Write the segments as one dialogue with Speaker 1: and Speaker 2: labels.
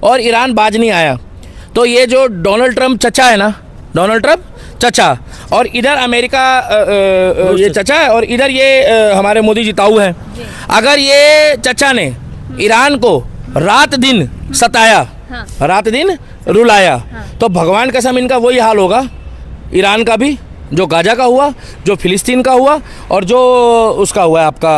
Speaker 1: और ईरान बाज नहीं आया। तो ये जो डोनाल्ड ट्रम्प चचा है ना, डोनाल्ड ट्रम्प चचा, और इधर अमेरिका ये चचा है, और इधर ये हमारे मोदी जी ताऊ हैं। अगर ये चचा ने ईरान को रात दिन सताया, रात दिन रुलाया, तो भगवान कसम इनका वही हाल होगा ईरान का भी, जो गाजा का हुआ, जो फिलिस्तीन का हुआ, और जो उसका हुआ है आपका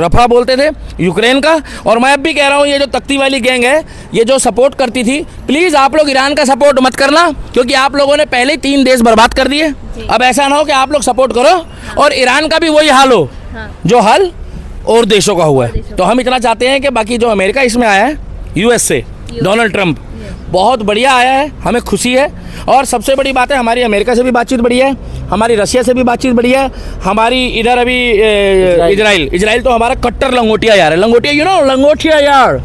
Speaker 1: रफा बोलते थे यूक्रेन का। और मैं अब भी कह रहा हूँ, ये जो तख्ती वाली गैंग है, ये जो सपोर्ट करती थी, प्लीज़ आप लोग ईरान का सपोर्ट मत करना, क्योंकि आप लोगों ने पहले ही 3 देश बर्बाद कर दिए। अब ऐसा ना हो कि आप लोग सपोर्ट करो और ईरान का भी वही हाल हो जो हाल और देशों का हुआ है। तो हम इतना चाहते हैं कि बाकी जो अमेरिका इसमें आया है, यूएस से डोनाल्ड ट्रम्प, बहुत बढ़िया आया है, हमें खुशी है। और सबसे बड़ी बात है, हमारी अमेरिका से भी बातचीत बढ़िया है, हमारी रशिया से भी बातचीत बढ़िया है, हमारी इधर अभी इजराइल तो हमारा कट्टर लंगोटिया यार है, लंगोटिया यू नो, लंगोटिया यार।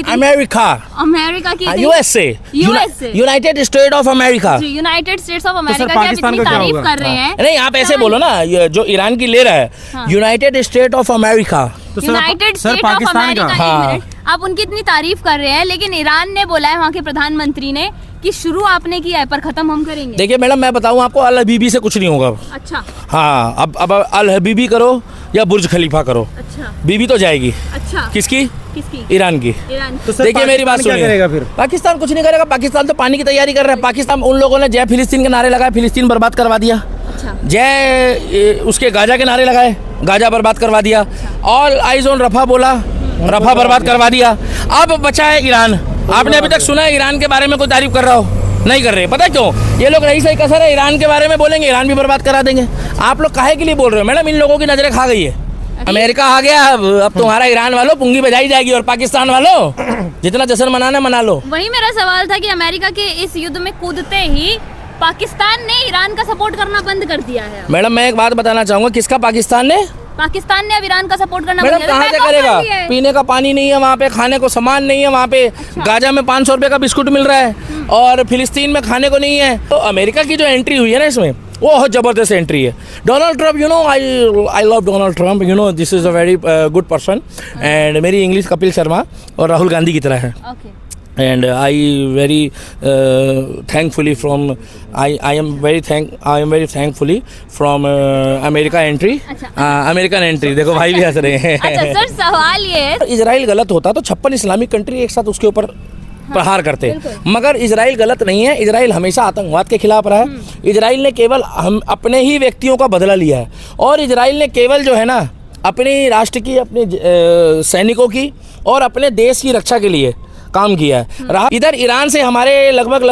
Speaker 2: अमेरिका की
Speaker 1: USA, United state of America,
Speaker 2: United states of America की आप इतनी तारीफ कर रहे हैं।
Speaker 1: नहीं, आप ऐसे बोलो ना, ये जो ईरान की ले रहा है, United state of America,
Speaker 2: United state of America. आप उनकी इतनी तारीफ कर रहे हैं, लेकिन ईरान ने बोला है, वहाँ के प्रधानमंत्री ने, कि शुरू आपने किया है पर खत्म हम करेंगे।
Speaker 1: देखिए मैडम, मैं बताऊं आपको, अल हबीबी से कुछ नहीं होगा।
Speaker 2: अच्छा।
Speaker 1: हाँ, अब अल हबीबी करो या बुर्ज खलीफा करो, अच्छा, बीबी तो जाएगी। अच्छा। किसकी? ईरान की। तो देखिए मेरी बात सुनिए, करेगा फिर पाकिस्तान कुछ नहीं करेगा। पाकिस्तान तो पानी की तैयारी कर रहा है। पाकिस्तान, उन लोगों ने जय फिलिस्तीन के नारे लगाए, फिलिस्तीन बर्बाद करवा दिया। जय उसके गाजा के नारे लगाए, गाजा बर्बाद करवा दिया। ऑल आइज ऑन रफा बोला, रफा बर्बाद करवा दिया। अब बचा है ईरान। आपने अभी तक सुना है ईरान के बारे में कोई तारीफ कर रहा हो? नहीं कर रहे। पता है क्यों? ये लोग रही सही कसर है, ईरान के बारे में बोलेंगे, ईरान भी बर्बाद करा देंगे। आप लोग काहे के लिए बोल रहे हो मैडम? इन लोगों की नजरें खा गई है, अमेरिका आ गया। अब तुम्हारा ईरान वालों पुंगी बजाई जाएगी, और पाकिस्तान वालों जितना जश्न मनाना मना लो।
Speaker 2: वही मेरा सवाल था कि अमेरिका के इस युद्ध में कूदते ही पाकिस्तान ने ईरान का सपोर्ट करना बंद कर दिया है। मैडम
Speaker 1: मैं एक बात बताना चाहूंगा, किसका पाकिस्तान ने
Speaker 2: अब ईरान का सपोर्ट करना
Speaker 1: मैडम कहाँ से करेगा? पीने का पानी नहीं है वहाँ पे, खाने को सामान नहीं है वहाँ पे। अच्छा। गाजा में 500 रुपए का बिस्कुट मिल रहा है, और फिलिस्तीन में खाने को नहीं है। तो अमेरिका की जो एंट्री हुई है ना इसमें, वो बहुत जबरदस्त एंट्री है। Donald Trump, you know, I love Donald Trump, you know, this is a very good person, and मेरी इंग्लिश कपिल शर्मा और राहुल गांधी की तरह है। And I very thankfully from I am very thankfully from America entry, American entry। देखो भाई भी हंस रहे हैं।
Speaker 2: अच्छा सर, सवाल ये है,
Speaker 1: इजराइल गलत होता तो 56 इस्लामिक कंट्री एक साथ उसके ऊपर प्रहार करते, मगर इजराइल गलत नहीं है। इजराइल हमेशा आतंकवाद के खिलाफ रहा है। इजराइल ने केवल हम अपने ही व्यक्तियों का बदला लिया है, और इजराइल ने केवल जो है ना अपने राष्ट्र की, अपने सैनिकों की और अपने देश की रक्षा के लिए काम किया है। इधर ईरान से हमारे लगभग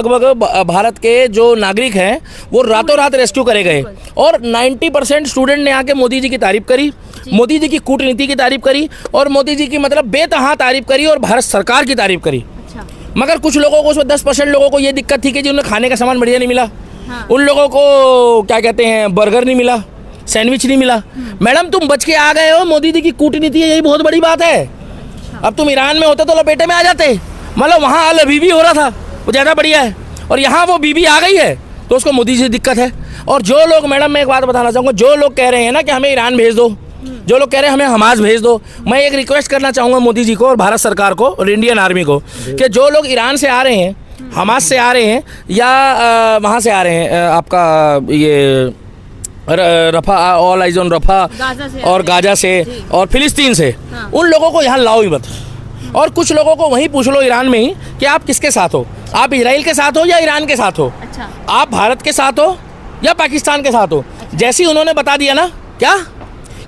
Speaker 1: भारत के जो नागरिक हैं वो रातों रात रेस्क्यू करे गए, और 90% स्टूडेंट ने आके मोदी जी की तारीफ करी, मोदी जी की कूटनीति की तारीफ करी, और मोदी जी की मतलब बेतहा तारीफ करी, और भारत सरकार की तारीफ करी। मगर कुछ लोगों को, उसमें 10% लोगों को ये दिक्कत थी कि जिन्हें खाने का सामान बढ़िया नहीं मिला। उन लोगों को क्या कहते हैं, बर्गर नहीं मिला, सैंडविच नहीं मिला। मैडम तुम बच के आ गए हो, मोदी जी की कूटनीति है, यही बहुत बड़ी बात है। अब तुम ईरान में होते तो लपेटे में आ जाते, मतलब वहाँ अल हबीबी हो रहा था, वो ज़्यादा बढ़िया है, और यहाँ वो बीबी आ गई है, तो उसको मोदी जी से दिक्कत है। और जो लोग, मैडम मैं एक बात बताना चाहूँगा, जो लोग कह रहे हैं ना कि हमें ईरान भेज दो, जो लोग कह रहे हैं हमें हमास भेज दो, मैं एक रिक्वेस्ट करना चाहूँगा मोदी जी को और भारत सरकार को और इंडियन आर्मी को, कि जो लोग ईरान से आ रहे हैं, हमास से आ रहे हैं, या वहाँ से आ रहे हैं, आपका ये रफा, ऑल आइज ऑन रफा, और गाजा से और फिलिस्तीन से, उन लोगों को यहाँ लाओ ही मत। और कुछ लोगों को वहीं पूछ लो ईरान में ही कि आप किसके साथ हो, आप इजराइल के साथ हो या ईरान के साथ हो। अच्छा। आप भारत के साथ हो या पाकिस्तान के साथ हो। अच्छा। जैसे ही उन्होंने बता दिया ना क्या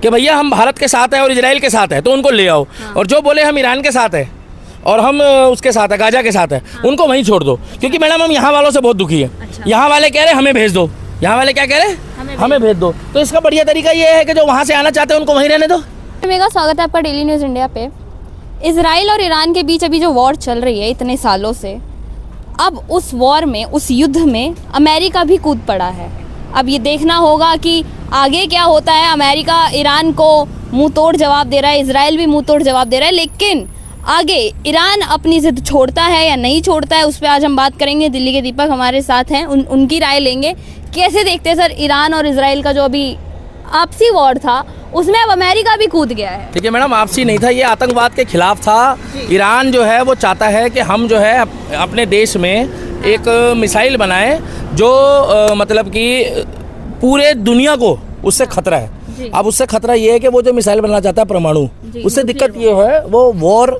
Speaker 1: कि भैया हम भारत के साथ हैं और इजराइल के साथ हैं, तो उनको ले आओ। हाँ। और जो बोले हम ईरान के साथ हैं और हम उसके साथ है, गाजा के साथ है, हाँ, उनको वहीं छोड़ दो। क्योंकि मैडम हम यहाँ वालों से बहुत दुखी है। अच्छा। यहाँ वाले कह रहे हमें भेज दो, यहाँ वाले क्या कह रहे हमें भेज दो। तो इसका बढ़िया तरीका ये है कि जो वहाँ से आना चाहते हैं उनको वहीं रहने दो।
Speaker 2: मेरा स्वागत है आपका डेली न्यूज़ इंडिया पे। इजराइल और ईरान के बीच अभी जो वॉर चल रही है इतने सालों से, अब उस वॉर में, उस युद्ध में अमेरिका भी कूद पड़ा है। अब ये देखना होगा कि आगे क्या होता है। अमेरिका ईरान को मुंह तोड़ जवाब दे रहा है, इजराइल भी मुंह तोड़ जवाब दे रहा है, लेकिन आगे ईरान अपनी जिद छोड़ता है या नहीं छोड़ता है, उस पर आज हम बात करेंगे। दिल्ली के दीपक हमारे साथ हैं, उनकी राय लेंगे। कैसे देखते हैं सर ईरान और इजराइल का जो अभी आपसी वॉर था, उसमें अब अमेरिका भी कूद गया है।
Speaker 1: ठीक है मैडम, आपसी नहीं था, ये आतंकवाद के खिलाफ था। ईरान जो है वो चाहता है कि हम जो है अपने देश में एक मिसाइल बनाएं जो मतलब कि पूरे दुनिया को उससे खतरा है। अब उससे खतरा ये है कि वो जो मिसाइल बनाना चाहता है परमाणु, उससे दिक्कत ये है वो वॉर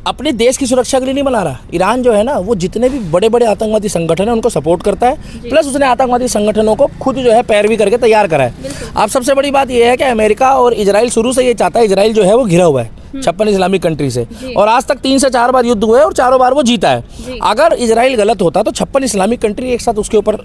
Speaker 1: अपने देश की सुरक्षा के लिए नहीं बना रहा। ईरान जो है ना वो जितने भी बड़े बड़े आतंकवादी संगठन है उनको सपोर्ट करता है, प्लस उसने आतंकवादी संगठनों को खुद जो है पैरवी करके तैयार करा है। अब सबसे बड़ी बात यह है कि अमेरिका और इजराइल शुरू से ये चाहता है, इजराइल जो है वो घिरा हुआ है 56 इस्लामिक कंट्री से, और आज तक 3 से 4 बार युद्ध हुए और चारों बार वो जीता है। अगर इजराइल गलत होता तो 56 इस्लामिक कंट्री एक साथ उसके ऊपर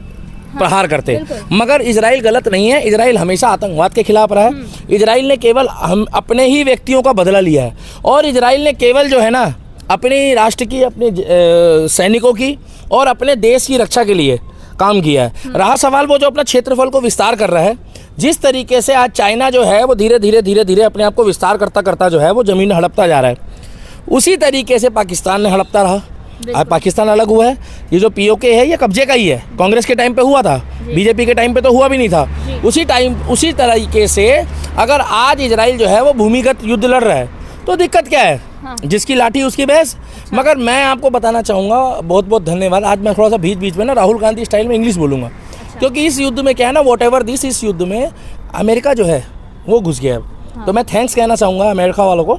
Speaker 1: प्रहार करते, मगर इजराइल गलत नहीं है। इजराइल हमेशा आतंकवाद के खिलाफ रहा है। इजराइल ने केवल हम अपने ही व्यक्तियों का बदला लिया है, और इजराइल ने केवल जो है ना अपने राष्ट्र की, अपने सैनिकों की और अपने देश की रक्षा के लिए काम किया है। रहा सवाल वो जो अपना क्षेत्रफल को विस्तार कर रहा है, जिस तरीके से आज चाइना जो है वो धीरे धीरे अपने आप को विस्तार करता करता जो है वो ज़मीन हड़पता जा रहा है, उसी तरीके से पाकिस्तान ने हड़पता रहा। आज पाकिस्तान अलग हुआ है, ये जो पीओके है ये कब्जे का ही है, कांग्रेस के टाइम पे हुआ था, बीजेपी के टाइम पे तो हुआ भी नहीं था। उसी तरीके से अगर आज इजराइल जो है वो भूमिगत युद्ध लड़ रहा है तो दिक्कत क्या है? जिसकी लाठी उसकी भैंस। मगर मैं आपको बताना चाहूँगा, बहुत बहुत धन्यवाद। आज मैं थोड़ा सा बीच में ना राहुल गांधी स्टाइल में इंग्लिश बोलूँगा, क्योंकि इस युद्ध में क्या है ना, वॉट एवर दिस, इस युद्ध में अमेरिका जो है वो घुस गया है। तो मैं थैंक्स कहना चाहूँगा अमेरिका वालों को,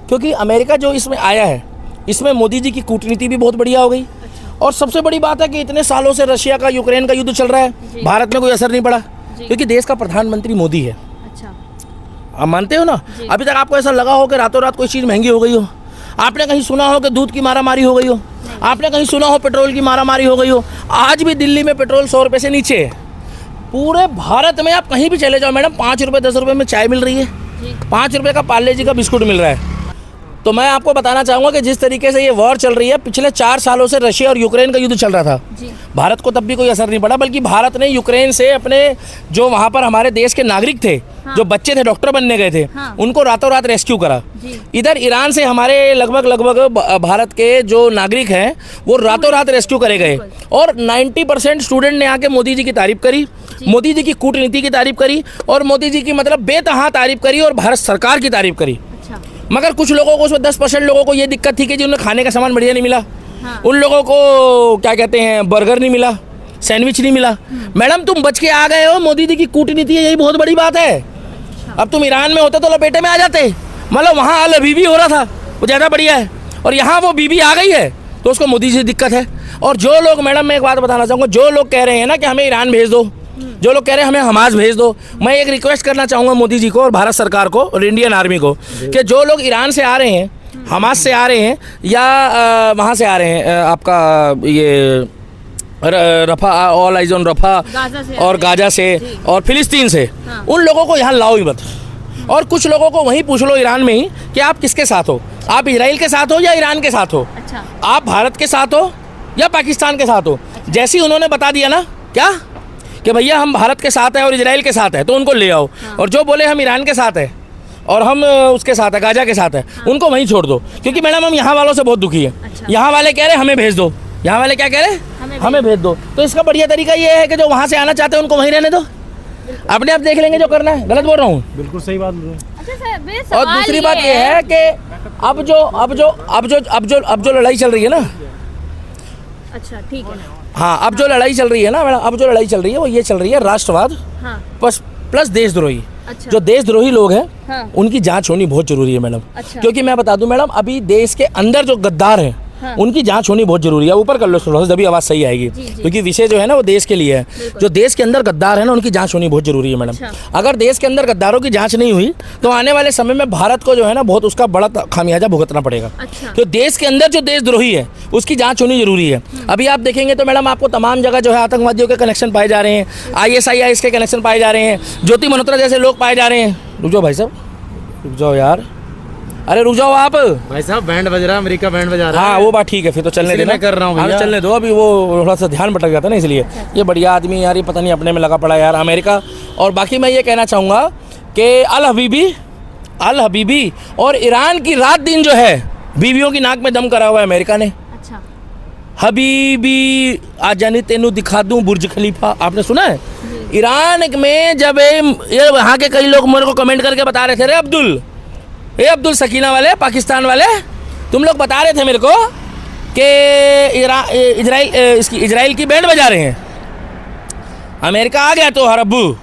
Speaker 1: क्योंकि अमेरिका जो इसमें आया है, इसमें मोदी जी की कूटनीति भी बहुत बढ़िया हो गई। और सबसे बड़ी बात है कि इतने सालों से रशिया का यूक्रेन का युद्ध चल रहा है, भारत में कोई असर नहीं पड़ा, क्योंकि देश का प्रधानमंत्री मोदी है। आप मानते हो ना? अभी तक आपको ऐसा लगा हो कि रातों रात कोई चीज़ महंगी हो गई हो? आपने कहीं सुना हो कि दूध की मारामारी हो गई हो? आपने कहीं सुना हो पेट्रोल की मारामारी हो गई हो? आज भी दिल्ली में पेट्रोल 100 रुपये से नीचे है। पूरे भारत में आप कहीं भी चले जाओ मैडम, 5 रुपये 10 रुपये में चाय मिल रही है, 5 रुपये का पार्ले जी का बिस्कुट मिल रहा है। तो मैं आपको बताना चाहूँगा कि जिस तरीके से ये वॉर चल रही है, पिछले 4 सालों से रशिया और यूक्रेन का युद्ध चल रहा था, भारत को तब भी कोई असर नहीं पड़ा, बल्कि भारत ने यूक्रेन से अपने जो वहाँ पर हमारे देश के नागरिक थे, जो बच्चे थे डॉक्टर बनने गए थे, उनको रातों रात रेस्क्यू करा। इधर ईरान से हमारे लगभग भारत के जो नागरिक हैं वो रातों रात रेस्क्यू करे गए, और 90% स्टूडेंट ने आके मोदी जी की तारीफ करी, मोदी जी की कूटनीति की तारीफ करी, और मोदी जी की मतलब बेतहा तारीफ करी, और भारत सरकार की तारीफ करी। मगर कुछ लोगों को, उसमें 10% लोगों को ये दिक्कत थी कि जी उन्हें खाने का सामान बढ़िया नहीं मिला, उन लोगों को क्या कहते हैं बर्गर नहीं मिला, सैंडविच नहीं मिला। मैडम तुम बच के आ गए हो, मोदी जी की कूटनीति है, यही बहुत बड़ी बात है। अब तुम ईरान में होते तो लपेटे में आ जाते, मतलब वहाँ अल बीबी हो रहा था, वो ज़्यादा बढ़िया है, और यहाँ वो बीबी आ गई है तो उसको मोदी जी से दिक्कत है। और जो लोग, मैडम मैं एक बात बताना चाहूँगा, जो लोग कह रहे हैं ना कि हमें ईरान भेज दो, जो लोग कह रहे हैं हमें हमास भेज दो, मैं एक रिक्वेस्ट करना चाहूँगा मोदी जी को और भारत सरकार को और इंडियन आर्मी को कि जो लोग ईरान से आ रहे हैं, हमास से आ रहे हैं, या वहाँ से आ रहे हैं आपका ये रफा, ऑल आइज ऑन रफा, और गाजा से और फिलिस्तीन से, उन लोगों को यहाँ लाओ ही मत। और कुछ लोगों को वहीं पूछ लो ईरान में ही कि आप किसके साथ हो, आप इजराइल के साथ हो या ईरान के साथ हो, आप भारत के साथ हो या पाकिस्तान के साथ हो। जैसे ही उन्होंने बता दिया ना क्या कि भैया हम भारत के साथ हैं और इजराइल के साथ हैं, तो उनको ले आओ। और जो बोले हम ईरान के साथ हैं और हम उसके साथ है, गाजा के साथ है, उनको वहीं छोड़ दो। क्योंकि मैडम हम यहाँ वालों से बहुत दुखी है। यहाँ वाले कह रहे हमें भेज दो, यहाँ वाले क्या कह रहे हमें भेज दो। तो इसका बढ़िया तरीका ये है कि जो वहाँ से आना चाहते हैं उनको वहीं रहने दो, अपने आप देख लेंगे जो करना है। गलत बोल रहा हूँ? बिल्कुल सही बात बोल रहे हैं। और दूसरी बात ये है कि अब जो लड़ाई चल रही है ना,
Speaker 2: अच्छा ठीक है,
Speaker 1: हाँ अब जो लड़ाई चल रही है ना मैडम, अब जो लड़ाई चल रही है वो ये चल रही है राष्ट्रवाद प्लस देशद्रोही। जो देशद्रोही लोग हैं उनकी जांच होनी बहुत जरूरी है मैडम। क्योंकि मैं बता दूं मैडम, अभी देश के अंदर जो गद्दार हैं उनकी जांच होनी बहुत जरूरी है। ऊपर कर लो थोड़ा सा, तभी आवाज़ सही आएगी, क्योंकि विषय जो है ना वो देश के लिए है। जो देश के अंदर गद्दार है ना उनकी जांच होनी बहुत जरूरी है मैडम। अगर देश के अंदर गद्दारों की जांच नहीं हुई तो आने वाले समय में भारत को जो है ना बहुत उसका बड़ा खामियाजा भुगतना पड़ेगा। तो देश के अंदर जो देशद्रोही है उसकी जांच होनी जरूरी है। अभी आप देखेंगे तो मैडम आपको तमाम जगह जो है आतंकवादियों के कनेक्शन पाए जा रहे हैं, ISIS के कनेक्शन पाए जा रहे हैं, ज्योति मल्होत्रा जैसे लोग पाए जा रहे हैं। रुक जाओ भाई साहब, रुक जाओ यार, अरे रुक जाओ आप
Speaker 3: भाई साहब, बैंड बज रहा है, अमेरिका बैंड बजा रहा है।
Speaker 1: हाँ वो बात ठीक है, फिर तो चलने देना,
Speaker 3: कर रहा हूँ भैया,
Speaker 1: चलने दो। अभी वो थोड़ा सा ध्यान भटक जाता है ना, इसलिए। ये बढ़िया आदमी यार, ये पता नहीं अपने में लगा पड़ा यार अमेरिका। और बाकी मैं ये कहना चाहूँगा कि अल हबीबी और ईरान की रात दिन जो है बीवियों की नाक में दम करा हुआ है अमेरिका ने। हबीबी आज जानी तेनू दिखा दूं बुर्ज खलीफा, आपने सुना है? ईरान में जब ये वहाँ के कई लोग मेरे को कमेंट करके बता रहे थे, रे अब्दुल सकीना वाले, पाकिस्तान वाले, तुम लोग बता रहे थे मेरे को कि इजराइल की बैंड बजा रहे हैं। अमेरिका आ गया तो हरब्बू।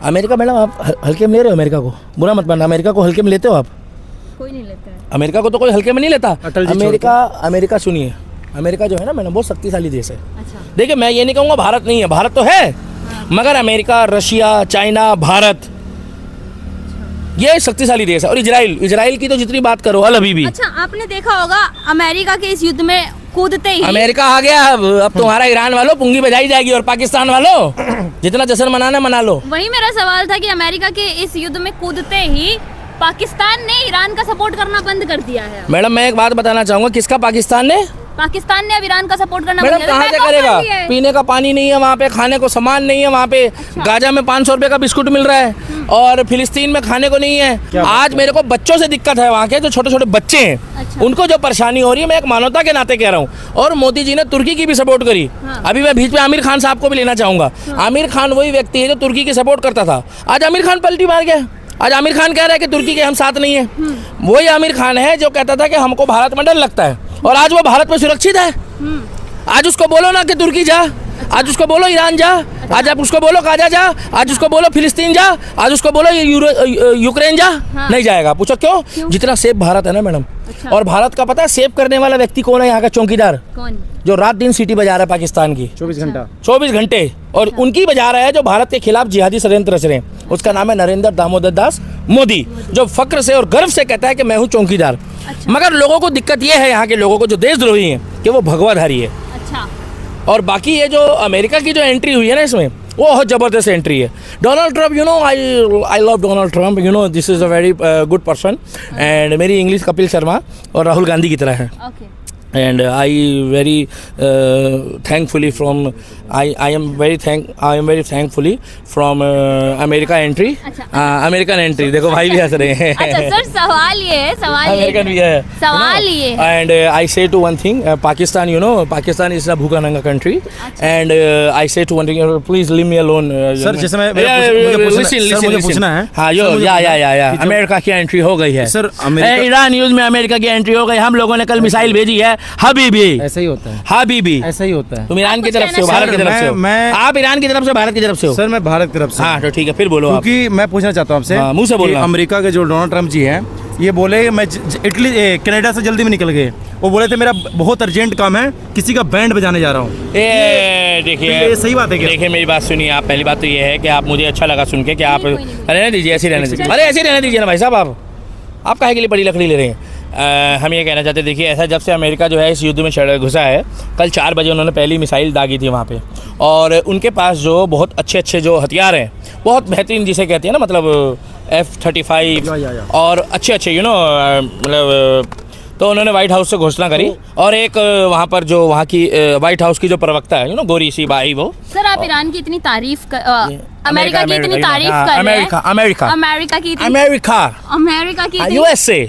Speaker 1: अमेरिका मैडम आप हल्के में ले रहे हो अमेरिका को, बुरा मत मानना, अमेरिका को हल्के में लेते हो आप?
Speaker 2: कोई नहीं लेता है।
Speaker 1: अमेरिका को तो कोई हल्के में नहीं लेता। अमेरिका सुनिए, अमेरिका जो है ना मैडम बहुत शक्तिशाली देश है।
Speaker 2: अच्छा।
Speaker 1: देखिए मैं ये नहीं कहूँगा भारत नहीं है, भारत तो है, मगर अमेरिका, रशिया, चाइना, भारत ये शक्तिशाली देश है। और इजराइल की तो जितनी बात करो अल हबीबी।
Speaker 2: अच्छा, आपने देखा होगा अमेरिका के इस युद्ध में कूदते ही
Speaker 1: अमेरिका आ गया, अब तुम्हारा ईरान वालों पुंगी बजाई जाएगी, और पाकिस्तान वालों जितना जश्न मनाना मना लो।
Speaker 2: वही मेरा सवाल था कि अमेरिका के इस युद्ध में कूदते ही पाकिस्तान ने ईरान का सपोर्ट करना बंद कर दिया है।
Speaker 1: मैडम मैं एक बात बताना चाहूंगा, किसका पाकिस्तान ने
Speaker 2: अब ईरान का सपोर्ट करना
Speaker 1: मैडम
Speaker 2: बंद कर
Speaker 1: कहाँ से
Speaker 2: दिया।
Speaker 1: करेगा?
Speaker 2: बैकऑफ कर दिया है।
Speaker 1: पीने का पानी नहीं है वहाँ पे, खाने को सामान नहीं है वहाँ पे। गाजा में 500 रुपए का बिस्कुट मिल रहा है और फिलिस्तीन में खाने को नहीं है। आज मेरे को बच्चों से दिक्कत है, वहाँ के जो छोटे छोटे बच्चे हैं
Speaker 2: अच्छा।
Speaker 1: उनको जो परेशानी हो रही है, मैं एक मानवता के नाते कह रहा हूँ। और मोदी जी ने तुर्की की भी सपोर्ट करी। अभी मैं बीच में आमिर खान साहब को भी लेना चाहूंगा। आमिर खान वही व्यक्ति है जो तुर्की की सपोर्ट करता था, आज आमिर खान पलटी मार गया। आज आमिर खान कह रहा है कि तुर्की के हम साथ नहीं है। वही आमिर खान है जो कहता था कि हमको भारत में डर लगता है, और आज वो भारत में सुरक्षित है। आज उसको बोलो ना कि तुर्की जा, आज उसको बोलो ईरान जा, आज आप उसको बोलो गाजा जा, आज उसको बोलो फिलिस्तीन जा, आज उसको बोलो यूक्रेन जा, नहीं जाएगा। पूछो क्यों? जितना सेफ भारत है ना मैडम।
Speaker 2: अच्छा।
Speaker 1: और भारत का पता है सेव करने वाला व्यक्ति कौन है? यहाँ का चौकीदार,
Speaker 2: कौन?
Speaker 1: जो रात दिन सीटी बजा रहा है पाकिस्तान की 24 घंटे, और उनकी बजा रहा है जो भारत के खिलाफ जिहादी षड्यंत्र रच रहे हैं। उसका नाम है नरेंद्र दामोदर दास मोदी, जो फक्र से और गर्व से कहता है कि मैं हूँ चौकीदार।
Speaker 2: अच्छा।
Speaker 1: मगर लोगों को दिक्कत ये है, यहाँ के लोगों को जो देशद्रोही है, कि वो भगवाधारी है।
Speaker 2: अच्छा।
Speaker 1: और बाकी ये जो अमेरिका की जो एंट्री हुई है ना इसमें, वो बहुत ज़बरदस्त एंट्री है। Donald Trump, you know I love Donald Trump, you know this is a very good person, and मेरी इंग्लिश कपिल शर्मा और राहुल गांधी की तरह है।
Speaker 2: Okay.
Speaker 1: And I very thankfully from I am very thankfully from America entry, American entry। देखो भाई भी हंस रहे हैं।
Speaker 2: अच्छा सर, सवाल ये है,
Speaker 1: American भी है।
Speaker 2: सवाल ये है।
Speaker 1: And I say to one thing, Pakistan, you know, Pakistan is a भूखा नंगा country, and I say to one thing, please leave me alone।
Speaker 3: Sir जैसे मैं
Speaker 1: मुझे पूछना है, हाँ या अमेरिका की एंट्री हो गई है
Speaker 3: सर।
Speaker 1: ईरान न्यूज में अमेरिका की एंट्री हो गई। हम लोगों ने कल मिसाइल भेजी है। हबीबी
Speaker 3: ऐसा ही होता है,
Speaker 1: हबीबी
Speaker 3: ऐसा ही होता है।
Speaker 1: तुम ईरान की
Speaker 2: कुछ
Speaker 1: तरफ से हो,
Speaker 2: कहना
Speaker 1: भारत की तरफ से हो?
Speaker 3: मैं
Speaker 1: आप ईरान की तरफ से, भारत की तरफ से हो?
Speaker 3: सर मैं भारत की तरफ से।
Speaker 1: हाँ तो ठीक है, फिर बोलो आप।
Speaker 3: क्योंकि मैं पूछना चाहता हूँ आपसे,
Speaker 1: हाँ, मुंह से बोलना।
Speaker 3: कि अमेरिका के जो डोनाल्ड ट्रम्प जी हैं, ये बोले मैं इटली कनाडा से जल्दी में निकल गए। वो बोले थे मेरा बहुत अर्जेंट काम है, किसी का बैंड बजाने जा रहा हूँ।
Speaker 1: देखिए
Speaker 3: ये सही बात है क्या?
Speaker 1: देखिए मेरी बात सुनिए आप। पहली बात तो ये है कि आप, मुझे अच्छा लगा सुन के कि आप,
Speaker 2: कोई नहीं।
Speaker 1: रहने दीजिए, ऐसे रहने दीजिए, अरे ऐसे रहने दीजिए ना भाई साहब। आप काहे के लिए बड़ी लकड़ी ले रहे हैं? हम ये कहना चाहते हैं, देखिए ऐसा जब से अमेरिका जो है इस युद्ध में घुसा है, कल 4 बजे उन्होंने पहली मिसाइल दागी थी वहाँ पे, और उनके पास जो बहुत अच्छे जो हथियार हैं, बहुत बेहतरीन जिसे कहते हैं ना, मतलब F-35 और अच्छे यू नो, मतलब तो उन्होंने व्हाइट हाउस से घोषणा करी। और एक वहाँ पर जो वहाँ की व्हाइट हाउस की जो प्रवक्ता है, यू नो, गोरी सी बाई, वो
Speaker 2: सर आप ईरान की इतनी तारीफ अमेरिका की इतनी तारीफ कर रहे हैं। अमेरिका की
Speaker 1: USA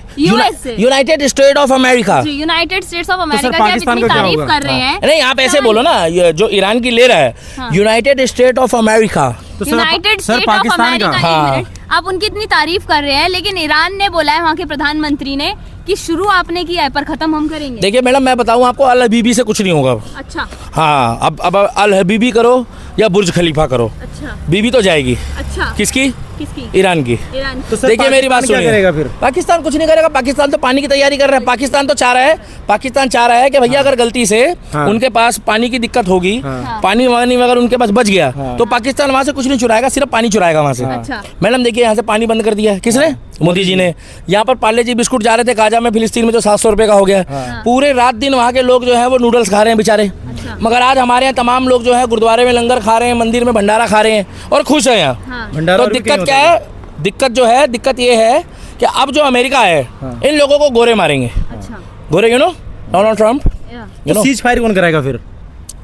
Speaker 1: United state of America,
Speaker 2: United states of America की आप
Speaker 3: पाकिस्तान
Speaker 2: इतनी
Speaker 3: का क्या
Speaker 2: तारीफ
Speaker 3: होगा?
Speaker 2: कर रहे हैं।
Speaker 1: नहीं आप ऐसे बोलो ना, ये जो ईरान की ले रहा है, यूनाइटेड स्टेट ऑफ अमेरिका।
Speaker 3: तो
Speaker 2: United
Speaker 3: sir
Speaker 2: state of
Speaker 3: Pakistan
Speaker 2: America.
Speaker 3: का,
Speaker 2: एक मिनट, आप उनकी इतनी तारीफ कर रहे हैं, लेकिन ईरान ने बोला है, वहाँ के प्रधानमंत्री ने, कि शुरू आपने किया है पर खत्म हम करेंगे।
Speaker 1: देखिए मैडम मैं बताऊँ आपको, अल हबीबी से कुछ नहीं होगा।
Speaker 2: अच्छा।
Speaker 1: हाँ अब अल हबीबी करो या बुर्ज खलीफा करो,
Speaker 2: अच्छा।
Speaker 1: बीबी तो जाएगी।
Speaker 2: अच्छा।
Speaker 1: किसकी?
Speaker 2: किसकी?
Speaker 1: ईरान की।
Speaker 2: ईरान।
Speaker 3: तो सर
Speaker 1: देखिए मेरी बात
Speaker 3: पाकिस्तान क्या
Speaker 1: सुनिए,
Speaker 3: करेगा फिर?
Speaker 1: पाकिस्तान कुछ नहीं करेगा। पाकिस्तान तो पानी की तैयारी कर रहा है। पाकिस्तान तो चाह रहा है कि भैया अगर गलती से उनके पास पानी की दिक्कत होगी, पानी वानी अगर उनके पास बच गया, तो पाकिस्तान वहाँ से कुछ नहीं चुराएगा, सिर्फ पानी चुराएगा वहाँ से।
Speaker 2: अच्छा।
Speaker 1: मैडम देखिए यहाँ से पानी बंद कर दिया है, किसने? मोदी जी ने। यहाँ पर पार्ले जी बिस्कुट जा रहे थे गाजा में, फिलिस्तीन में, जो 700 रुपए का हो गया। पूरे रात दिन वहाँ के लोग जो है वो नूडल्स खा रहे हैं बेचारे। मगर आज हमारे यहाँ तमाम लोग जो है गुरुद्वारे में लंगर खा रहे हैं, मंदिर में भंडारा खा रहे हैं और खुश हैं यहाँ। तो दिक्कत क्या है? दिक्कत जो है, दिक्कत ये है कि अब जो अमेरिका है, इन लोगों को गोरे मारेंगे।
Speaker 2: अच्छा।
Speaker 1: गोरे, you know, Donald Trump, you know.
Speaker 3: Cease fire कौन कराएगा फिर?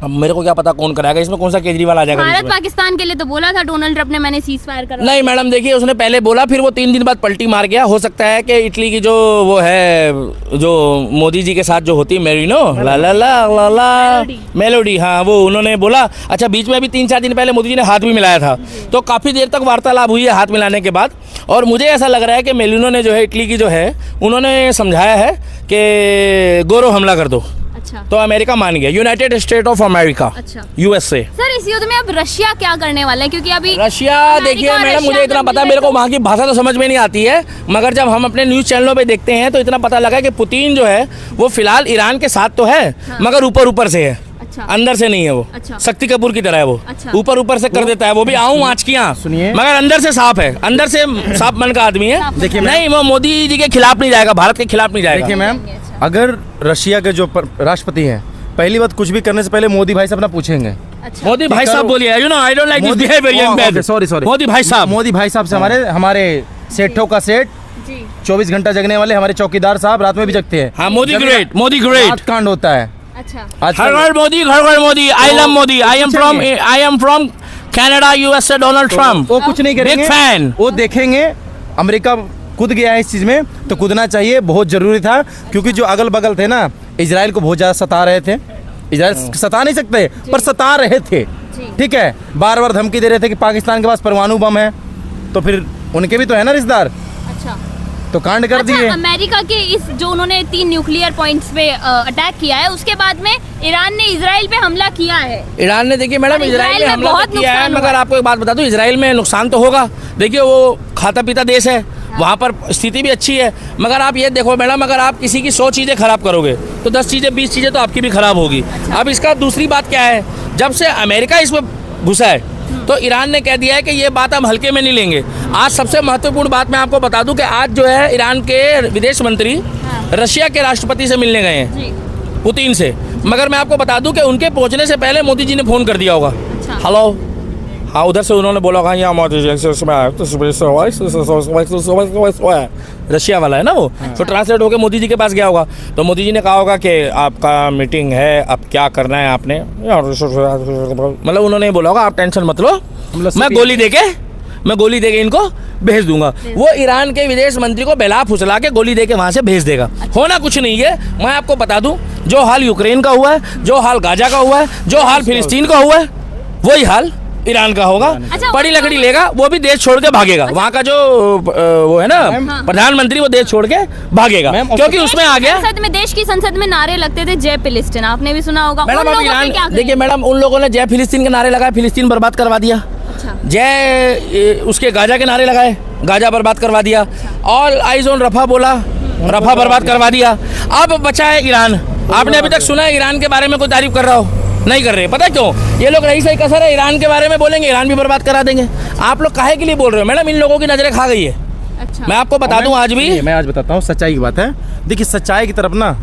Speaker 1: अब मेरे को क्या पता कौन कराएगा इसमें, कौन सा केजरीवाल आ जाएगा बीच
Speaker 2: भारत
Speaker 1: में?
Speaker 2: पाकिस्तान के लिए तो बोला था डोनाल्ड ट्रंप ने, मैंने सीज फायर करा।
Speaker 1: नहीं मैडम देखिए, उसने पहले बोला, फिर वो 3 दिन बाद पलटी मार गया। हो सकता है कि इटली की जो वो है, जो मोदी जी के साथ जो होती है मेरिनो ला ला ला ला ला मेलोडी, हाँ वो उन्होंने बोला। अच्छा बीच में अभी 3-4 दिन पहले मोदी जी ने हाथ भी मिलाया था, तो काफ़ी देर तक वार्तालाप हुई है हाथ मिलाने के बाद। और मुझे ऐसा लग रहा है कि मेलिनो ने जो है इटली की जो है, उन्होंने समझाया है कि गोरो हमला कर दो,
Speaker 2: अच्छा
Speaker 1: तो अमेरिका मान गया, यूनाइटेड स्टेट ऑफ अमेरिका,
Speaker 2: अच्छा
Speaker 1: यूएसए।
Speaker 2: सर इस युद्ध में अब रशिया क्या करने वाला है, क्योंकि अभी
Speaker 1: रशिया
Speaker 2: अमेरिका
Speaker 1: देखिए
Speaker 2: और
Speaker 1: मैडम,
Speaker 2: रशिया
Speaker 1: मुझे इतना
Speaker 2: का
Speaker 1: पता है,
Speaker 2: मिल
Speaker 1: मेरे को
Speaker 2: है
Speaker 1: वहाँ की भाषा तो समझ में नहीं आती है, मगर जब हम अपने न्यूज़ चैनलों पे देखते हैं तो इतना पता लगा कि पुतिन जो है वो फिलहाल ईरान के साथ तो है, मगर ऊपर ऊपर से है,
Speaker 2: अच्छा
Speaker 1: अंदर से नहीं है वो।
Speaker 2: अच्छा।
Speaker 1: शक्ति कपूर की तरह है वो,
Speaker 2: अच्छा।
Speaker 1: ऊपर ऊपर से कर देता है वो भी, आऊँ आँच की आँख,
Speaker 3: सुनिए।
Speaker 1: मगर अंदर से साफ है, अंदर से साफ मन का आदमी है।
Speaker 3: देखिए
Speaker 1: नहीं वो मोदी जी के खिलाफ नहीं जाएगा, भारत के खिलाफ नहीं जाएगा।
Speaker 3: देखिए मैम, अगर रशिया के जो राष्ट्रपति हैं, पहली बात कुछ भी करने से पहले मोदी भाई से अपना पूछेंगे।
Speaker 2: अच्छा
Speaker 1: मोदी भाई साहब बोलिए, you know I don't like this behaviour.
Speaker 3: Sorry
Speaker 1: Modi भाई साहब,
Speaker 3: मोदी भाई साहब से हमारे सेठों का सेठ,
Speaker 2: जी
Speaker 3: 24 घंटा जगने वाले हमारे चौकीदार साहब रात में भी जगते हैं।
Speaker 1: हाँ मोदी
Speaker 3: जगना-
Speaker 1: ग्रेट, मोदी ग्रेट।
Speaker 3: रात कांड होता है
Speaker 2: अच्छा
Speaker 3: आजकल।
Speaker 1: हर घर मोदी, घर घर Modi, I love Modi, I am from Canada, USA, Donald Trump.
Speaker 3: वो कुछ नहीं करेंगे,
Speaker 1: बिग फैन।
Speaker 3: वो देखेंगे अमेरिका कूद गया है इस चीज में, तो कूदना चाहिए, बहुत जरूरी था, क्योंकि जो अगल बगल थे ना, इजराइल को बहुत ज्यादा सता रहे थे। इजराइल सता नहीं सकते पर सता रहे थे, ठीक है, बार बार धमकी दे रहे थे कि पाकिस्तान के पास परमाणु बम है, तो फिर उनके भी तो है ना रिश्तेदार,
Speaker 2: अच्छा
Speaker 3: तो कांड कर दिए।
Speaker 2: अच्छा, अमेरिका के इस जो उन्होंने 3 न्यूक्लियर पॉइंट्स पे अटैक किया है, उसके बाद में ईरान ने इजराइल पे हमला किया है।
Speaker 1: ईरान ने देखिए मैडम
Speaker 2: और
Speaker 1: इजराइल
Speaker 2: इजराइल
Speaker 1: ने
Speaker 2: में
Speaker 1: हमला
Speaker 2: बहुत
Speaker 1: तो किया है,
Speaker 2: नुकसान
Speaker 1: मगर
Speaker 2: हुआ।
Speaker 1: आपको एक बात बता दूं, इजराइल में नुकसान तो होगा। देखिए वो खाता पीता देश है, वहाँ पर स्थिति भी अच्छी है, मगर आप ये देखो मैडम, अगर आप किसी की 100 चीज़ें खराब करोगे तो 10 चीज़ें 20 चीज़ें तो आपकी भी खराब होगी। अब इसका दूसरी बात क्या है, जब से अमेरिका इसमें घुसा है तो ईरान ने कह दिया है कि ये बात हम हल्के में नहीं लेंगे। आज सबसे महत्वपूर्ण बात मैं आपको बता दूं कि आज जो है ईरान के विदेश मंत्री रशिया के राष्ट्रपति से मिलने गए हैं,
Speaker 2: जी
Speaker 1: पुतिन से, मगर मैं आपको बता दूं कि उनके पहुंचने से पहले मोदी जी ने फ़ोन कर दिया होगा।
Speaker 2: अच्छा
Speaker 1: हेलो, हाँ उधर से उन्होंने बोला होगा यहाँ मोदी जी रशिया वाला है ना वो, तो ट्रांसलेट होकर मोदी जी के पास गया होगा, तो मोदी जी ने कहा होगा कि आपका मीटिंग है, अब क्या करना है आपने, मतलब उन्होंने बोला होगा आप टेंशन मत लो, मैं गोली देके इनको भेज दूंगा। वो ईरान के विदेश मंत्री को बेला फुसला के गोली देके वहां से भेज देगा। होना कुछ नहीं है, मैं आपको बता दूं, जो हाल यूक्रेन का हुआ है, जो हाल गाजा का हुआ है, जो हाल फिलिस्तीन का हुआ है, वही हाल ईरान का होगा।
Speaker 2: अच्छा,
Speaker 1: बड़ी लकड़ी लेगा, वो भी देश छोड़ के भागेगा। वहाँ का जो वो है ना प्रधानमंत्री, वो देश छोड़ के भागेगा, क्योंकि उसमें आ गया।
Speaker 2: संसद में, देश की संसद में नारे लगते थे जय फिलिस्तीन, आपने भी सुना होगा।
Speaker 1: मैडम
Speaker 2: उन
Speaker 1: अब
Speaker 2: लोगों पे क्या
Speaker 1: ईरान
Speaker 2: करें?
Speaker 1: देखिए मैडम, उन लोगों ने जय फिलिस्तीन के नारे लगाए, फिलिस्तीन बर्बाद करवा दिया।
Speaker 2: अच्छा
Speaker 1: जय उसके गाजा के नारे लगाए, गाजा बर्बाद करवा दिया। ऑल आइज ऑन रफा बोला, रफा बर्बाद करवा दिया। अब बचा है ईरान। आपने अभी तक सुना है ईरान के बारे में कोई तारीफ कर रहा हो? नहीं कर रहे। पता है क्यों? ये लोग रही सही कसर है, ईरान के बारे में बोलेंगे, ईरान भी बर्बाद करा देंगे। आप लोग काहे के लिए बोल रहे हो मैडम? इन लोगों की नजरें खा गई है।
Speaker 2: अच्छा
Speaker 1: मैं आपको बता दूं, आज भी
Speaker 3: मैं आज बताता हूँ, सच्चाई की बात है। देखिए सच्चाई की तरफ ना,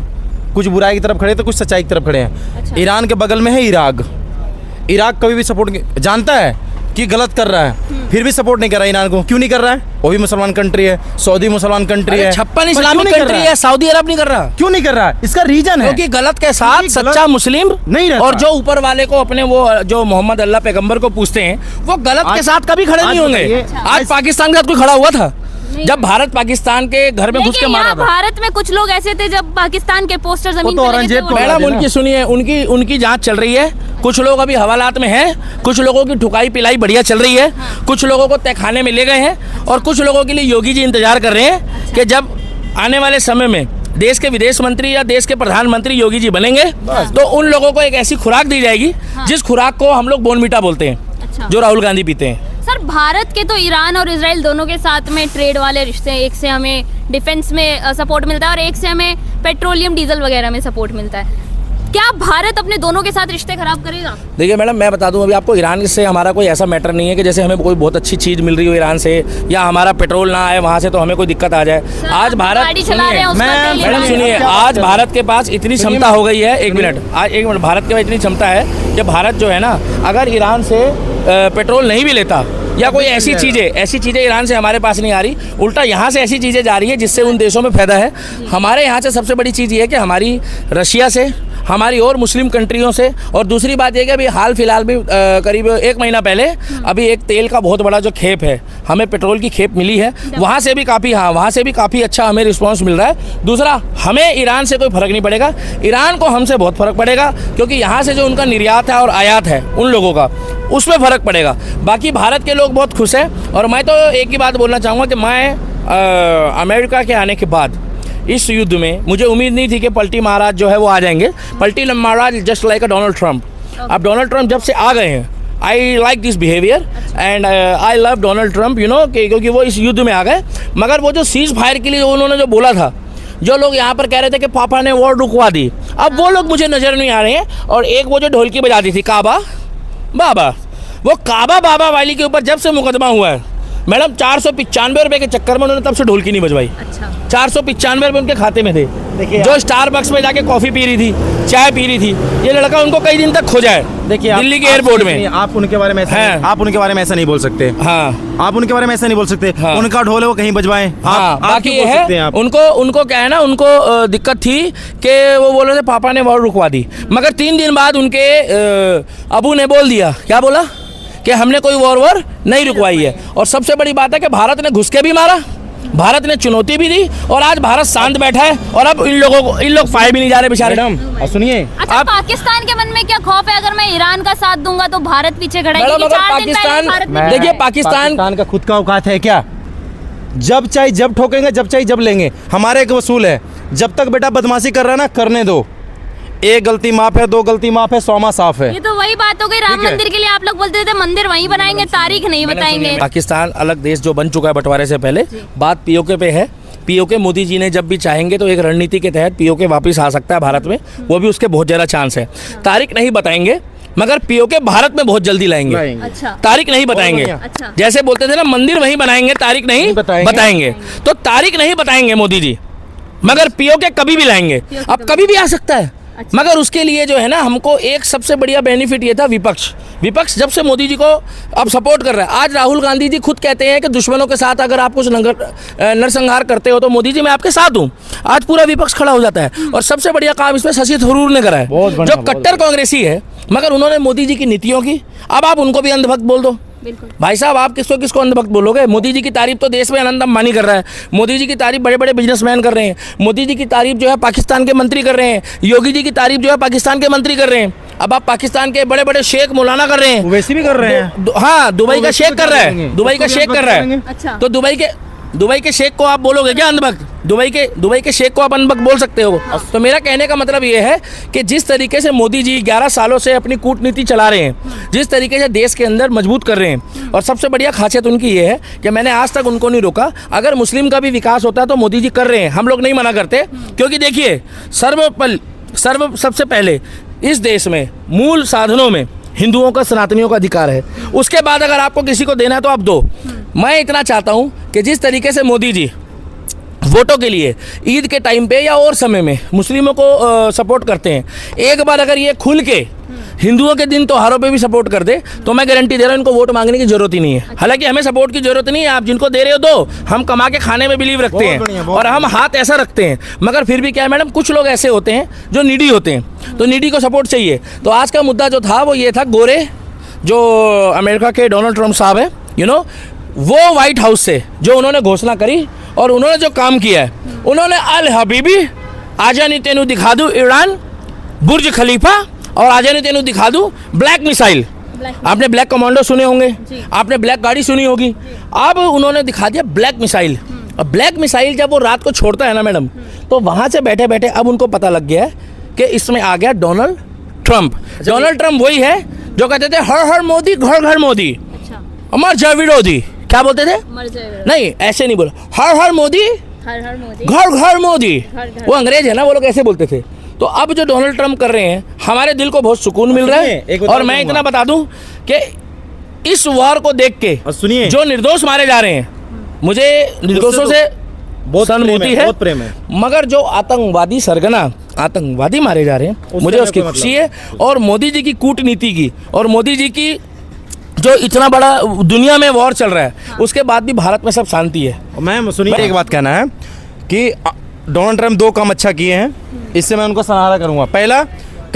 Speaker 3: कुछ बुराई की तरफ खड़े तो कुछ सच्चाई की तरफ खड़े हैं।
Speaker 2: अच्छा।
Speaker 3: ईरान के बगल में है इराक। इराक कभी भी सपोर्ट जानता है कि गलत कर रहा है, फिर भी सपोर्ट नहीं कर रहा है ईरान को। क्यों नहीं कर रहा है? वो भी मुसलमान कंट्री है, सऊदी मुसलमान कंट्री है,
Speaker 1: 56
Speaker 3: पर
Speaker 1: इस्लामिक
Speaker 3: क्यों नहीं कर
Speaker 1: कंट्री
Speaker 3: रहा
Speaker 1: है, सऊदी अरब नहीं कर रहा।
Speaker 3: क्यों नहीं कर रहा है? इसका रीजन है
Speaker 1: क्योंकि गलत के साथ
Speaker 3: क्योंकि गलत
Speaker 1: सच्चा मुस्लिम
Speaker 3: नहीं रहता।
Speaker 1: और जो ऊपर वाले को अपने वो जो मोहम्मद अल्लाह पैगंबर को पूछते हैं, वो गलत के साथ कभी खड़े नहीं होंगे।
Speaker 3: बताइए,
Speaker 1: आज पाकिस्तान के साथ कोई खड़ा हुआ था? जब भारत पाकिस्तान के घर में घुस के
Speaker 2: लेकिन
Speaker 1: मारा
Speaker 2: यहाँ
Speaker 1: था।
Speaker 2: भारत में कुछ लोग ऐसे थे जब पाकिस्तान के पोस्टर जमीन
Speaker 3: तो
Speaker 2: पे लगे थे,
Speaker 3: औरंगजेब
Speaker 2: वो-
Speaker 3: को
Speaker 1: मैडम
Speaker 3: देना।
Speaker 1: उनकी सुनिए, उनकी जांच चल रही है। कुछ लोग अभी हवालात में हैं, कुछ लोगों की ठुकाई पिलाई बढ़िया चल रही है, कुछ लोगों को तहखाने में ले गए हैं, और कुछ लोगों के लिए योगी जी इंतजार कर रहे हैं कि जब आने वाले समय में देश के विदेश मंत्री या देश के प्रधानमंत्री योगी जी बनेंगे, तो उन लोगों को एक ऐसी खुराक दी जाएगी जिस खुराक को हम लोग बोनमीटा बोलते हैं,
Speaker 2: अच्छा।
Speaker 1: जो राहुल गांधी पीते हैं।
Speaker 2: सर भारत के तो ईरान और इजराइल दोनों के साथ में ट्रेड वाले रिश्ते हैं। एक से हमें डिफेंस में सपोर्ट मिलता है और एक से हमें पेट्रोलियम डीजल वगैरह में सपोर्ट मिलता है। क्या भारत अपने दोनों के साथ रिश्ते खराब करेगा?
Speaker 1: देखिए मैडम, मैं बता दूं अभी आपको, ईरान से हमारा कोई ऐसा मैटर नहीं है कि जैसे हमें कोई बहुत अच्छी चीज़ मिल रही हो ईरान से, या हमारा पेट्रोल ना आए वहाँ से तो हमें कोई दिक्कत आ जाए। आज भारत
Speaker 2: गाड़ी चला रहे हैं, उसका
Speaker 1: मैं-
Speaker 2: तेल
Speaker 1: मैडम
Speaker 2: ईरान
Speaker 1: सुनिए,
Speaker 2: से-
Speaker 1: आज भारत के पास इतनी क्षमता हो गई है, एक मिनट भारत के पास इतनी क्षमता है कि भारत जो है ना, अगर ईरान से पेट्रोल नहीं भी लेता या कोई ऐसी चीज़ें ईरान से हमारे पास नहीं आ रही, उल्टा यहाँ से ऐसी चीज़ें जा रही है जिससे उन देशों में फ़ायदा है। हमारे यहाँ से सबसे बड़ी चीज़ ये है कि हमारी रशिया से हमारी और मुस्लिम कंट्रियों से। और दूसरी बात यह कि अभी हाल फिलहाल में करीब 1 महीना पहले अभी एक तेल का बहुत बड़ा जो खेप है, हमें पेट्रोल की खेप मिली है, वहाँ से भी काफ़ी अच्छा हमें रिस्पॉन्स मिल रहा है। दूसरा, हमें ईरान से कोई फ़र्क नहीं पड़ेगा, ईरान को हमसे बहुत फ़र्क पड़ेगा, क्योंकि यहाँ से जो उनका निर्यात है और आयात है उन लोगों का, उसमें फ़र्क पड़ेगा। बाकी भारत के लोग बहुत खुश हैं। और मैं तो एक ही बात बोलना चाहूँगा कि मैं अमेरिका के आने के बाद इस युद्ध में मुझे उम्मीद नहीं थी कि पलटी महाराज जो है वो आ जाएंगे। पलटी महाराज just like a Donald Trump. अब डोनाल्ड ट्रंप जब से आ गए हैं, I like this behaviour and I love Donald Trump, you know, क्योंकि वो इस युद्ध में आ गए। मगर वो जो सीज फायर के लिए उन्होंने जो बोला था, जो लोग यहाँ पर कह रहे थे कि पापा ने वॉर रुकवा दी, अब वो लोग मुझे नज़र नहीं आ रहे हैं। और एक वो जो ढोलकी बजाती थी काबा बाबा, वो काबा बाबा वाली के ऊपर जब से मुकदमा हुआ है मैडम, 495 रुपये के चक्कर में उन्होंने तब से ढोलकी नहीं बजवाई।
Speaker 2: अच्छा।
Speaker 1: 495 रुपये उनके खाते में थे।
Speaker 3: देखिए,
Speaker 1: जो स्टारबक्स में जाके कॉफ़ी पी रही थी, चाय पी रही थी, ये लड़का उनको कई दिन तक खोजा है।
Speaker 3: देखिए,
Speaker 1: दिल्ली के एयरपोर्ट में।
Speaker 3: आप उनके बारे में आप उनके बारे में ऐसा नहीं बोल सकते।
Speaker 1: हाँ,
Speaker 3: आप उनके बारे में ऐसा नहीं बोल सकते।
Speaker 1: हाँ।
Speaker 3: उनका ढोल है, वो कहीं बजवाएं।
Speaker 1: हाँ, बाकी ये है उनको क्या है ना, उनको दिक्कत थी कि वो बोल रहे थे पापा ने वॉर रुकवा दी। मगर 3 दिन बाद उनके अबू ने बोल दिया, क्या बोला, कि हमने कोई वॉर नहीं रुकवाई है। और सबसे बड़ी बात है कि भारत ने घुस के भी मारा, भारत ने चुनौती भी दी, और आज भारत शांत बैठा है। और अब इन लोग फायर भी नहीं जा रहे बेचारे।
Speaker 3: मैडम सुनिए,
Speaker 2: अच्छा, पाकिस्तान के मन में क्या खौफ है, अगर मैं ईरान का साथ दूंगा तो भारत पीछे खड़ा है?
Speaker 1: मैडम, अगर पाकिस्तान, देखिए पाकिस्तान
Speaker 3: का खुद का औकात है क्या? जब चाहे जब ठोकेंगे, जब चाहे जब लेंगे। हमारे एक वसूल है, जब तक बेटा बदमाशी कर रहा है ना, करने दो। 1 गलती माफ है, 2 गलती माफ है, 100 साफ है।
Speaker 2: ये तो वही बात हो गई, राम मंदिर के लिए आप लोग बोलते थे मंदिर वहीं बनाएंगे, तारीख नहीं बताएंगे।
Speaker 1: पाकिस्तान अलग देश जो बन चुका है बंटवारे से पहले, बात पीओके पे है। पीओके मोदी जी ने जब भी चाहेंगे तो एक रणनीति के तहत पीओके वापस आ सकता है भारत में, वो भी उसके बहुत ज़्यादा चांस है। तारीख नहीं बताएंगे, मगर पीओके भारत में बहुत जल्दी लाएंगे।
Speaker 2: अच्छा।
Speaker 1: तारीख नहीं बताएंगे।
Speaker 2: अच्छा।
Speaker 1: जैसे बोलते थे ना, मंदिर वहीं बनाएंगे, तारीख नहीं बताएंगे। तो तारीख नहीं बताएंगे मोदी जी, मगर पीओके कभी भी लाएंगे। अब कभी भी आ सकता है। अच्छा। मगर उसके लिए जो है ना, हमको एक सबसे बढ़िया बेनिफिट ये था, विपक्ष जब से मोदी जी को अब सपोर्ट कर रहा है। आज राहुल गांधी जी खुद कहते हैं कि दुश्मनों के साथ अगर आप कुछ नरसंहार करते हो तो मोदी जी मैं आपके साथ हूँ। आज पूरा विपक्ष खड़ा हो जाता है। और सबसे बढ़िया काम इसमें शशि थरूर ने करा है, जो कट्टर कांग्रेसी है, मगर उन्होंने मोदी जी की नीतियों की, अब आप उनको भी अंधभक्त बोल दो। भाई साहब, आप किसको अंधभक्त बोलोगे? मोदी जी की तारीफ तो देश में अनंत अंबानी कर रहा है, मोदी जी की तारीफ बड़े बड़े बिजनेसमैन कर रहे हैं, मोदी जी की तारीफ जो है पाकिस्तान के मंत्री कर रहे हैं, योगी जी की तारीफ जो है पाकिस्तान के मंत्री कर रहे हैं। अब आप पाकिस्तान के बड़े बड़े शेख मौलाना कर रहे हैं,
Speaker 3: वैसे भी कर रहे हैं।
Speaker 1: हाँ, दुबई का शेख कर रहा है, दुबई का शेख कर रहा है।
Speaker 2: अच्छा।
Speaker 1: तो दुबई के शेख को आप बोलोगे क्या अंधभक्त? दुबई के शेख को आप अंधभक्त बोल सकते हो? तो मेरा कहने का मतलब ये है कि जिस तरीके से मोदी जी 11 सालों से अपनी कूटनीति चला रहे हैं, जिस तरीके से देश के अंदर मजबूत कर रहे हैं, और सबसे बढ़िया खासियत उनकी ये है कि मैंने आज तक उनको नहीं रोका। अगर मुस्लिम का भी विकास होता है तो मोदी जी कर रहे हैं, हम लोग नहीं मना करते। क्योंकि देखिए, सबसे पहले इस देश में मूल साधनों में हिंदुओं का, सनातनियों का अधिकार है। उसके बाद अगर आपको किसी को देना है तो आप दो। मैं इतना चाहता हूं कि जिस तरीके से मोदी जी वोटों के लिए ईद के टाइम पे या और समय में मुस्लिमों को सपोर्ट करते हैं, एक बार अगर ये खुल के हिंदुओं के दिन त्योहारों पे भी सपोर्ट कर दे तो मैं गारंटी दे रहा हूं इनको वोट मांगने की जरूरत ही नहीं है। हालांकि हमें सपोर्ट की जरूरत नहीं है, आप जिनको दे रहे हो दो, हम कमा के खाने में बिलीव रखते हैं और हम हाथ ऐसा रखते हैं। मगर फिर भी क्या है मैडम, कुछ लोग ऐसे होते हैं जो नीडी होते हैं, तो नीडी को सपोर्ट चाहिए। तो आज का मुद्दा जो था वो ये था, गोरे जो अमेरिका के डोनाल्ड ट्रंप साहब है, यू नो, वो व्हाइट हाउस से जो उन्होंने घोषणा करी और उन्होंने जो काम किया है, उन्होंने अल हबीबी, आजा नी तेनू दिखा दूं ईरान, बुर्ज खलीफा, और आजा नी तेनू दिखा दूं ब्लैक मिसाइल। आपने ब्लैक कमांडो सुने होंगे, आपने ब्लैक गाड़ी सुनी होगी, अब उन्होंने दिखा दिया ब्लैक मिसाइल। अब ब्लैक मिसाइल जब वो रात को छोड़ता है ना मैडम, तो वहाँ से बैठे बैठे अब उनको पता लग गया है कि इसमें आ गया डोनाल्ड ट्रंप। डोनाल्ड ट्रंप वही है जो कहते थे हर हर मोदी घर घर मोदी, अमर जय विरोधी। क्या बोलते थे? नहीं, ऐसे नहीं बोला, हर हर मोदी घर घर मोदी। वो अंग्रेज है ना, वो लोग ऐसे बोलते थे। तो अब जो डोनाल्ड ट्रंप कर रहे हैं, हमारे दिल को बहुत सुकून मिल रहा है। और मैं इतना बता दूं कि इस वार को देख के
Speaker 3: सुनिए,
Speaker 1: जो निर्दोष मारे जा रहे हैं, मुझे निर्दोषों से बहुत सहानुभूति है, बहुत प्रेम है। मगर जो आतंकवादी सरगना आतंकवादी मारे जा रहे हैं, मुझे उसकी खुशी है। और मोदी जी की कूटनीति की, और मोदी जी की जो इतना बड़ा दुनिया में वॉर चल रहा है, उसके बाद भी भारत में सब शांति है।
Speaker 3: मैम सुनिए, एक बात कहना है कि डोनाल्ड ट्रंप 2 काम अच्छा किए हैं, इससे मैं उनको सराहना करूंगा। पहला,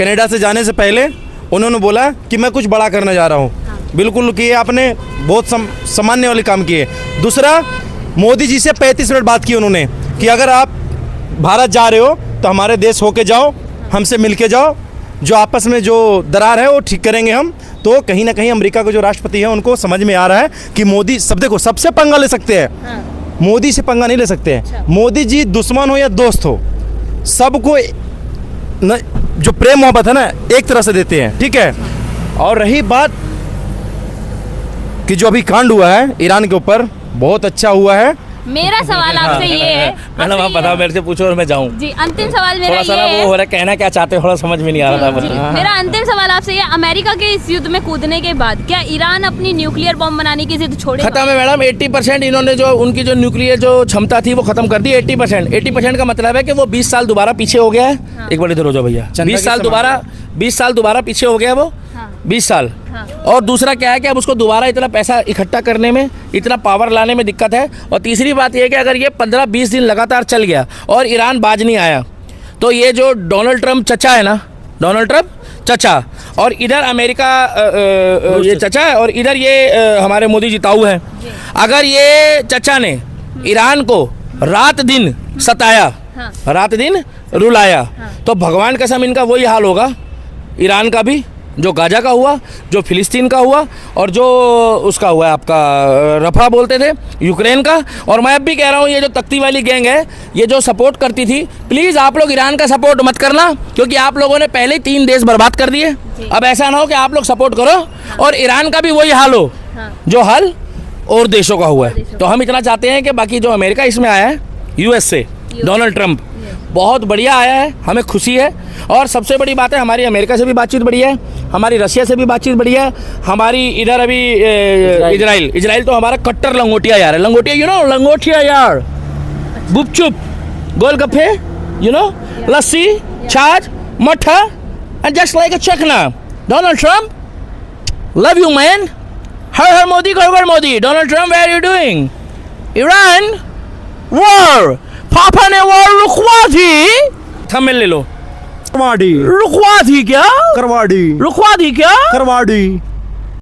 Speaker 3: कनाडा से जाने से पहले उन्होंने बोला कि मैं कुछ बड़ा करने जा रहा हूँ। बिल्कुल किए आपने, बहुत सामान्य वाले काम किए। दूसरा, मोदी जी से 35 मिनट बात की उन्होंने कि अगर आप भारत जा रहे हो तो हमारे देश होके जाओ, हमसे मिल के जाओ, जो आपस में जो दरार है वो ठीक करेंगे हम। तो कहीं ना कहीं अमेरिका के जो राष्ट्रपति हैं उनको समझ में आ रहा है कि मोदी देखो सबसे पंगा ले सकते हैं, मोदी से पंगा नहीं ले सकते हैं। मोदी जी दुश्मन हो या दोस्त हो, सबको जो प्रेम मोहब्बत है ना एक तरह से देते हैं, ठीक है। और रही बात कि जो अभी कांड हुआ है ईरान के ऊपर, बहुत अच्छा हुआ है।
Speaker 2: मेरा सवाल आपसे ये है,
Speaker 1: मैडम आप बताओ, मेरे से पूछो और मैं जाऊं।
Speaker 2: जी अंतिम सवाल मेरा
Speaker 1: थोड़ा सा
Speaker 2: ये
Speaker 1: ना
Speaker 2: है,
Speaker 1: वो हो रहा है, कहना क्या चाहते हो थोड़ा समझ में नहीं आ रहा था।
Speaker 2: जी, मेरा अंतिम सवाल आपसे ये, अमेरिका के इस युद्ध में कूदने के बाद क्या ईरान अपनी न्यूक्लियर बम बनाने की जिद छोड़ेगा?
Speaker 1: खत्म है मैडम, 80% इन्होंने जो उनकी जो न्यूक्लियर जो क्षमता थी वो खत्म कर दी। 80% का मतलब है कि वो 20 साल दोबारा पीछे हो गया है। एक बार इधर हो जाओ भैया, 20 साल दोबारा पीछे हो गया वो, 20 साल। और दूसरा क्या है कि अब उसको दोबारा इतना पैसा इकट्ठा करने में, इतना पावर लाने में दिक्कत है। और तीसरी बात यह है कि अगर ये 15-20 दिन लगातार चल गया और ईरान बाज नहीं आया, तो ये जो डोनाल्ड ट्रम्प चचा है ना, डोनाल्ड ट्रम्प चचा, और इधर अमेरिका ये चचा है, और इधर ये हमारे मोदी जी ताऊ हैं। अगर ये चचा ने ईरान को रात दिन सताया, रात दिन रुलाया, तो भगवान कसम इनका वही हाल होगा, ईरान का भी, जो गाजा का हुआ, जो फिलिस्तीन का हुआ, और जो उसका हुआ है आपका रफा बोलते थे यूक्रेन का। और मैं अब भी कह रहा हूँ, ये जो तख्ती वाली गैंग है, ये जो सपोर्ट करती थी, प्लीज़ आप लोग ईरान का सपोर्ट मत करना, क्योंकि आप लोगों ने पहले 3 देश बर्बाद कर दिए। अब ऐसा ना हो कि आप लोग सपोर्ट करो और ईरान का भी वही हाल हो जो हाल और देशों का हुआ है। तो हम इतना चाहते हैं कि बाकी जो अमेरिका इसमें आया है, यूएस से डोनाल्ड ट्रम्प, बहुत बढ़िया आया है, हमें खुशी है। और सबसे बड़ी बात है, हमारी अमेरिका से भी बातचीत बढ़िया है, हमारी रशिया से भी बातचीत बढ़िया है, हमारी इधर अभी इजराइल तो हमारा कट्टर लंगोटिया यार है। लंगोटिया यू नो, लंगोटिया यार, गुपचुप, गोलगप्पे, यू नो, लस्सी, छाछ, मट्ठा, एंड जस्ट लाइक अ चखना। Donald Trump, love you man, हर हर मोदी, घर घर Modi. Donald Trump, where are you doing? Iran war, पापा ने वॉर रुकवा थी, थंबनेल ले लो,
Speaker 3: करवा दी,
Speaker 1: रुकवा थी क्या?
Speaker 3: करवा दी,
Speaker 1: रुकवा दी क्या?
Speaker 3: करवा दी।